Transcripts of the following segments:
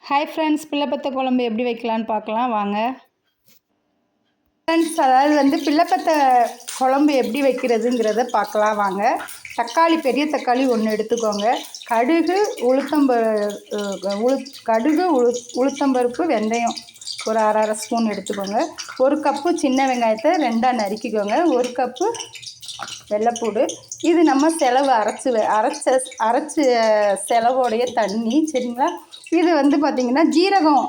Hi friends, பிள்ளைப்பத்த குழம்பு எப்படி வைக்கலான்னு பார்க்கலாம் வாங்க ஃப்ரெண்ட்ஸ். அதாவது பிள்ளைப்பத்த குழம்பு எப்படி வைக்கிறதுங்கிறத பார்க்கலாம் வாங்க. தக்காளி, பெரிய தக்காளி 1 எடுத்துக்கோங்க. கடுகு, உளுத்தம்பருப்பு, வெந்தயம் ஒரு அரை ஸ்பூன் எடுத்துக்கோங்க. 1 கப்பு சின்ன வெங்காயத்தை 2ஆக நறுக்கிக்கோங்க. 1 கப்பு வெள்ளைப்பூடு. இது நம்ம அரைச்ச செலவோடைய தண்ணி, சரிங்களா. இது பார்த்திங்கன்னா ஜீரகம்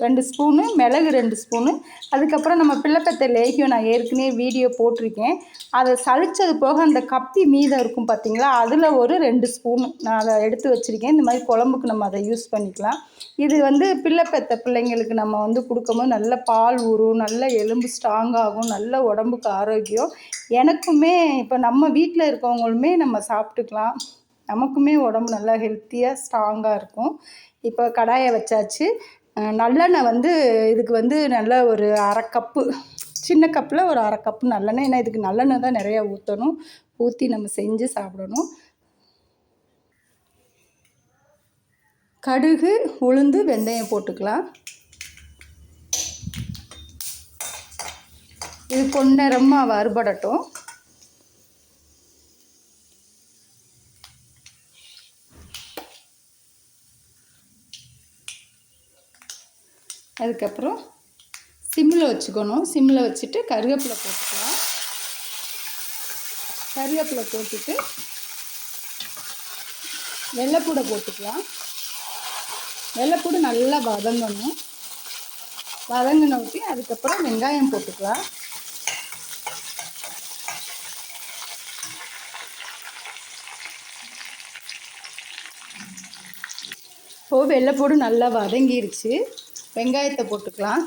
2 ஸ்பூனு, மிளகு 2 ஸ்பூனு. அதுக்கப்புறம் நம்ம பிள்ளைப்பத்தை லேகியம் நான் ஏற்கனவே வீடியோ போட்டிருக்கேன். அதை சளிச்சது போக அந்த கப்பி மீதம் இருக்கும் பார்த்திங்களா, அதில் ஒரு 2 ஸ்பூனு நான் அதை எடுத்து வச்சுருக்கேன். இந்த மாதிரி குழம்புக்கு நம்ம அதை யூஸ் பண்ணிக்கலாம். இது பிள்ளைப்பத்த பிள்ளைங்களுக்கு நம்ம கொடுக்கும்போது நல்ல பால் ஊறும், நல்ல எலும்பு ஸ்ட்ராங்காகும், நல்ல உடம்புக்கு ஆரோக்கியம். எனக்குமே இப்போ நம்ம வீட்டில் இருக்கவங்களுமே நம்ம சாப்பிட்டுக்கலாம். நமக்குமே உடம்பு நல்லா ஹெல்த்தியாக ஸ்ட்ராங்காக இருக்கும். இப்போ கடாயை வச்சாச்சு. நல்லெண்ணெய் இதுக்கு நல்ல ஒரு அரை கப்பு, சின்ன கப்பில் ஒரு அரை கப்பு நல்லெண்ணெய். ஏன்னா இதுக்கு நல்லெண்ணெய் தான் நிறையா ஊற்றணும். ஊற்றி நம்ம செஞ்சு சாப்பிடணும். கடுகு, உளுந்து, வெந்தயம் போட்டுக்கலாம். இது பொன்னிறமாக வறுபடட்டும். அதுக்கப்புறம் சிம்மில் வச்சுக்கணும். சிம்மில் வச்சுட்டு கருவேப்பிலை போட்டுக்கலாம். கருவேப்பிலை போட்டுட்டு வெள்ளைப்பூடை போட்டுக்கலாம். வெள்ளைப்பூடு நல்லா வதங்கணும். வதங்கினோட்டி அதுக்கப்புறம் வெங்காயம் போட்டுக்கலாம். இப்போது வெள்ளைப்பூடு நல்லா வதங்கிருச்சு. வெங்காயத்தை போட்டுக்கலாம்.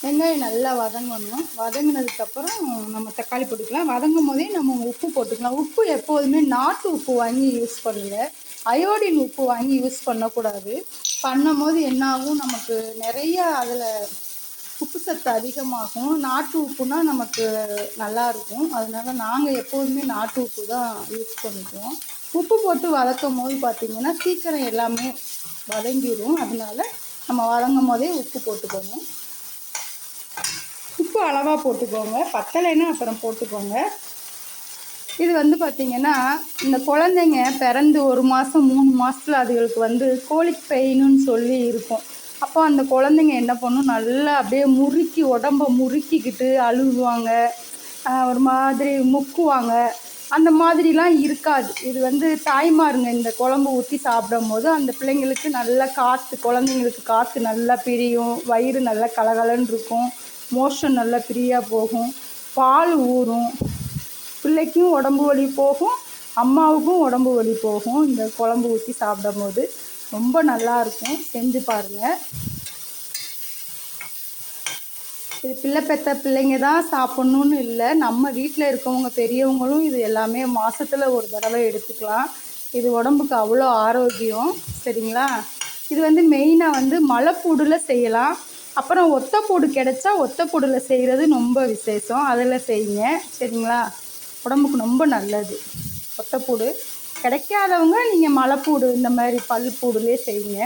வெங்காயம் நல்லா வதங்கணும். வதங்கினதுக்கப்புறம் நம்ம தக்காளி போட்டுக்கலாம். வதங்கும் போதே நம்ம உப்பு போட்டுக்கலாம். உப்பு எப்போதுமே நாட்டு உப்பு வாங்கி யூஸ் பண்ணுங்கள். அயோடின் உப்பு வாங்கி யூஸ் பண்ணக்கூடாது. பண்ணும் போது என்னாகும், நமக்கு நிறையா அதில் உப்பு சத்து அதிகமாகும். நாட்டு உப்புனா நமக்கு நல்லாயிருக்கும். அதனால் நாங்கள் எப்போதுமே நாட்டு உப்பு தான் யூஸ் பண்ணிக்குவோம். உப்பு போட்டு வதக்கும் போது பார்த்திங்கன்னா சீக்கிரம் எல்லாமே வதங்கிடும். அதனால் நம்ம வதங்கும் போதே உப்பு போட்டுக்கோங்க. உப்பு அளவாக போட்டுக்கோங்க. பத்தலைன்னா அப்புறம் போட்டுக்கோங்க. இது பார்த்திங்கன்னா இந்த குழந்தைங்க பிறந்து 1 மாதம் 3 மாதத்தில் அதுகளுக்கு கோலிக் பெயின்னு சொல்லி இருக்கும். அப்போ அந்த குழந்தைங்க என்ன பண்ணும், நல்லா அப்படியே உடம்பை முறுக்கிக்கிட்டு அழுகுவாங்க, ஒரு மாதிரி முக்குவாங்க. அந்த மாதிரிலாம் இருக்காது. இது தாய்மாருங்க இந்த குழம்பு ஊற்றி சாப்பிடும் போது அந்த பிள்ளைங்களுக்கு நல்லா குழந்தைங்களுக்கு காற்று நல்லா பிரியும், வயிறு நல்லா கலகலன்னு இருக்கும், மோஷன் நல்லா ஃப்ரீயாக போகும், பால் ஊறும், பிள்ளைக்கும் உடம்பு வலி போகும், அம்மாவுக்கும் உடம்பு வலி போகும். இந்த குழம்பு ஊற்றி சாப்பிடும் போது ரொம்ப நல்லாயிருக்கும். செஞ்சு பாருங்கள். இது பிள்ளைப்பெற்ற பிள்ளைங்க தான் சாப்பிட்ணுன்னு இல்லை, நம்ம வீட்டில் இருக்கவங்க பெரியவங்களும் இது எல்லாமே மாதத்தில் ஒரு தடவை எடுத்துக்கலாம். இது உடம்புக்கு அவ்வளோ ஆரோக்கியம், சரிங்களா. இது மெயினாக மலைப்பூடில் செய்யலாம். அப்புறம் ஒத்தைப்பூடு கிடச்சா ஒத்தைப்பூடில் செய்கிறது ரொம்ப விசேஷம். அதில் செய்யுங்க, சரிங்களா. உடம்புக்கு ரொம்ப நல்லது ஒத்தைப்பூடு. கிடைக்காதவங்க நீங்கள் மலைப்பூடு இந்த மாதிரி பல்பூடுலேயே செய்யுங்க.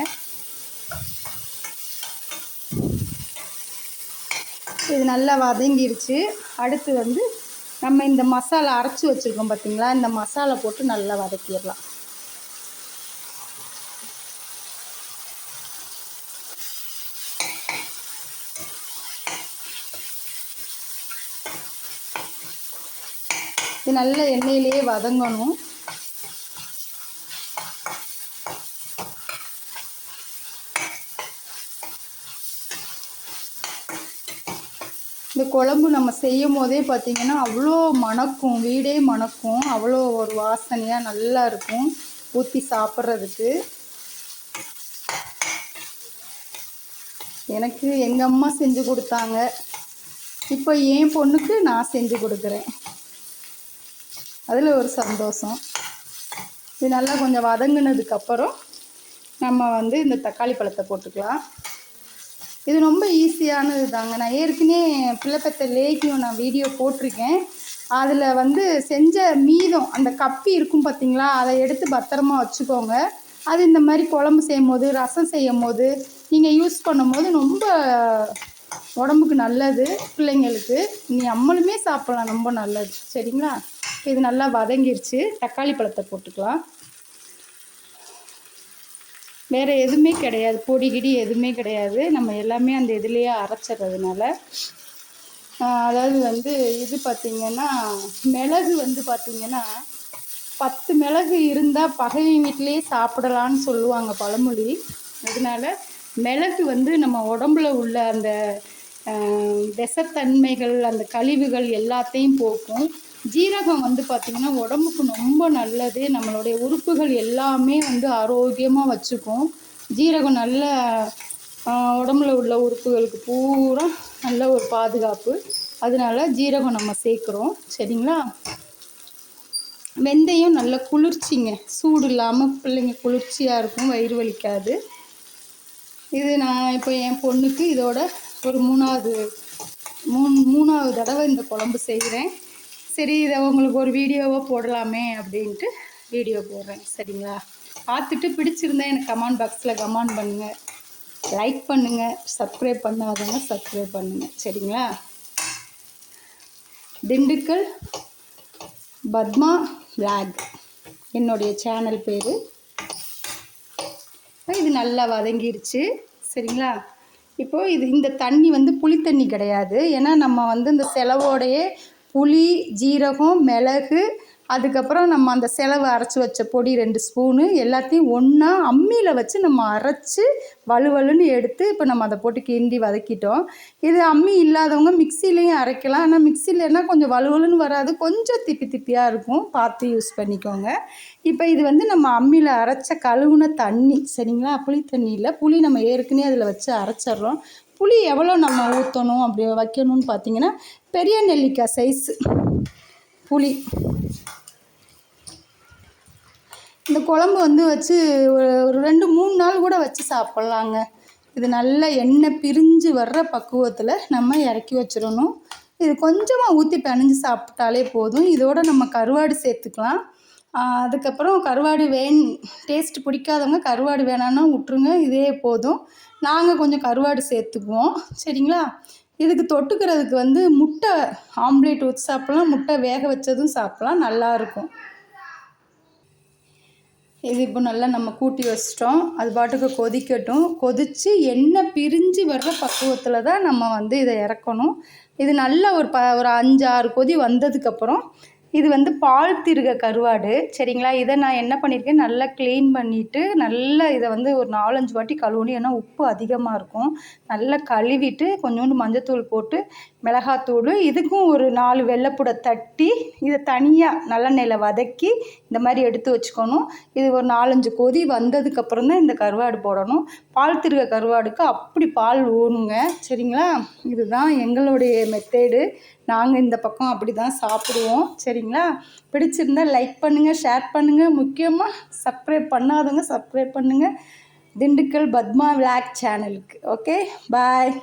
இது நல்லா வதங்கிருச்சு. அடுத்து நம்ம இந்த மசாலா அரைச்சி வச்சுருக்கோம் பார்த்திங்களா, இந்த மசாலா போட்டு நல்லா வதக்கிடலாம். இது நல்ல எண்ணெயிலேயே வதங்கணும். இந்த குழம்பு நம்ம செய்யும் போதே பார்த்திங்கன்னா அவ்வளோ மணக்கும், வீடே மணக்கும், அவ்வளோ ஒரு வாசனையாக நல்லா இருக்கும் ஊற்றி சாப்பிட்றதுக்கு. எனக்கு எங்கள் அம்மா செஞ்சு கொடுத்தாங்க. இப்போ என் பொண்ணுக்கு நான் செஞ்சு கொடுக்குறேன். அதில் ஒரு சந்தோஷம். இது நல்லா கொஞ்சம் வதங்கினதுக்கப்புறம் நம்ம இந்த தக்காளி பழத்தை போட்டுக்கலாம். இது ரொம்ப ஈஸியானது தாங்க. நான் ஏற்கனவே பிள்ளைப்பெற்ற லேகியம் நான் வீடியோ போட்டிருக்கேன். அதில் வந்து செஞ்ச மீதம் அந்த கப்பி இருக்கும் பார்த்திங்களா, அதை எடுத்து பத்திரமா வச்சுக்கோங்க. அது இந்த மாதிரி குழம்பு செய்யும் போது, ரசம் செய்யும் போது நீங்கள் யூஸ் பண்ணும்போது ரொம்ப உடம்புக்கு நல்லது. பிள்ளைங்களுக்கு நம்மளுமே சாப்பிட்லாம், ரொம்ப நல்லது. சரிங்களா? இது நல்லா வதங்கிருச்சு. தக்காளி பழத்தை போட்டுக்கலாம். வேறு எதுவுமே கிடையாது, பொடி கிடி எதுவுமே கிடையாது. நம்ம எல்லாமே அந்த இதுலேயே அரைச்சிட்றதுனால. அதாவது வந்து இது பார்த்திங்கன்னா, மிளகு வந்து பார்த்திங்கன்னா 10 மிளகு இருந்தால் பகைவன் வீட்டிலேயே சாப்பிடலான்னு சொல்லுவாங்க பழமொழி. அதனால் மிளகு வந்து நம்ம உடம்புல உள்ள அந்த விஷத்தன்மைகள், அந்த கழிவுகள் எல்லாத்தையும் போக்கும். ஜீரகம் வந்து பார்த்திங்கன்னா உடம்புக்கு ரொம்ப நல்லது. நம்மளுடைய உறுப்புகள் எல்லாமே வந்து ஆரோக்கியமாக வச்சுக்கும். ஜீரகம் நல்ல உடம்புல உள்ள உறுப்புகளுக்கு பூரா நல்ல ஒரு பாதுகாப்பு. அதனால ஜீரகம் நம்ம சேர்க்குறோம். சரிங்களா? வெந்தயம் நல்ல குளிர்ச்சிங்க, சூடு இல்லாமல் பிள்ளைங்க குளிர்ச்சியாக இருக்கும், வயிறு வலிக்காது. இது நான் இப்போ என் பொண்ணுக்கு இதோட ஒரு மூணாவது தடவை இந்த குழம்பு செய்கிறேன். சரி, இதை உங்களுக்கு ஒரு வீடியோவாக போடலாமே அப்படின்ட்டு வீடியோ போடுறேன். சரிங்களா? பார்த்துட்டு பிடிச்சிருந்தா எனக்கு கமெண்ட் பாக்ஸில் கமெண்ட் பண்ணுங்கள், லைக் பண்ணுங்கள், சப்ஸ்கிரைப் பண்ணாதவங்க சப்ஸ்கிரைப் பண்ணுங்கள். சரிங்களா? திண்டுக்கல் பத்மா விளாக் என்னுடைய சேனல் பேர். இது நல்லா வதங்கிருச்சு. சரிங்களா? இப்போது இந்த தண்ணி வந்து புளி தண்ணி கிடையாது. ஏன்னா நம்ம வந்து இந்த செலவோடையே புளி, ஜீரகம், மிளகு, அதுக்கப்புறம் நம்ம அந்த செலவு அரைச்சி வச்ச பொடி 2 ஸ்பூனு எல்லாத்தையும் ஒன்றா அம்மியில் வச்சு நம்ம அரைச்சி வலுவலுன்னு எடுத்து இப்போ நம்ம அதை போட்டு கிண்டி வதக்கிட்டோம். இது அம்மி இல்லாதவங்க மிக்சிலையும் அரைக்கலாம். ஆனால் மிக்சிலன்னா கொஞ்சம் வலுவலுன்னு வராது, கொஞ்சம் திப்பி திப்பியாக இருக்கும். பார்த்து யூஸ் பண்ணிக்கோங்க. இப்போ இது வந்து நம்ம அம்மியில் அரைச்ச கழுவுன தண்ணி. சரிங்களா? புளி தண்ணியில் புளி நம்ம ஏற்கனவே அதில் வச்சு அரைச்சிட்றோம். புளி எவ்வளோ நம்ம ஊற்றணும் அப்படி வைக்கணும்னு பார்த்தீங்கன்னா, பெரிய நெல்லிக்காய் சைஸ் புளி. இந்த குழம்பு வந்து வச்சு ஒரு 2-3 நாள் கூட வச்சு சாப்பிட்லாங்க. இது நல்ல எண்ணெய் பிரிஞ்சு வர்ற பக்குவத்தில் நம்ம இறக்கி வச்சிடணும். இது கொஞ்சமாக ஊற்றி பிணைஞ்சு சாப்பிட்டாலே போதும். இதோட நம்ம கருவாடு சேர்த்துக்கலாம். அதுக்கப்புறம் கருவாடு டேஸ்ட் பிடிக்காதவங்க கருவாடு வேணான்னா விட்ருங்க, இதே போதும். நாங்கள் கொஞ்சம் கருவாடு சேர்த்துக்குவோம். சரிங்களா? இதுக்கு தொட்டுக்கிறதுக்கு வந்து முட்டை ஆம்லேட் ஊற்றி சாப்பிட்லாம், முட்டை வேக வச்சதும் சாப்பிட்லாம், நல்லாயிருக்கும். இது இப்போ நல்லா நம்ம கூட்டி வச்சிட்டோம். அது பாட்டுக்கு கொதிக்கட்டும். கொதித்து எண்ணெய் பிரிஞ்சு வர்ற பக்குவத்தில் தான் நம்ம வந்து இதை இறக்கணும். இது நல்லா ஒரு 5-6 கொதி வந்ததுக்கப்புறம் இது வந்து பால் திருக கருவாடு. சரிங்களா? இதை நான் என்ன பண்ணியிருக்கேன், நல்லா க்ளீன் பண்ணிவிட்டு நல்லா இதை வந்து ஒரு 4-5 வாட்டி கழுவணும். ஏன்னா உப்பு அதிகமாக இருக்கும். நல்லா கழுவிட்டு கொஞ்சோண்டு மஞ்சத்தூள் போட்டு, மிளகாத்தூள், இதுக்கும் ஒரு 4 வெள்ளைப்பூடை தட்டி இதை தனியாக நல்லெண்ணெயில் வதக்கி இந்த மாதிரி எடுத்து வச்சுக்கணும். இது ஒரு 4-5 கொதி வந்ததுக்கப்புறம் தான் இந்த கருவாடு போடணும். பால் திருக கருவாடுக்கு அப்படி பால் ஊறுங்க. சரிங்களா? இதுதான் எங்களுடைய மெத்தேடு. நாங்கள் இந்த பக்கம் அப்படி தான் சாப்பிடுவோம். சரிங்களா? பிடிச்சிருந்தால் லைக் பண்ணுங்கள், ஷேர் பண்ணுங்கள், முக்கியமாக சப்ஸ்கிரைப் பண்ணாதவங்க சப்ஸ்கிரைப் பண்ணுங்கள் திண்டுக்கல் பத்மா விளாக் சேனலுக்கு. ஓகே, பாய்.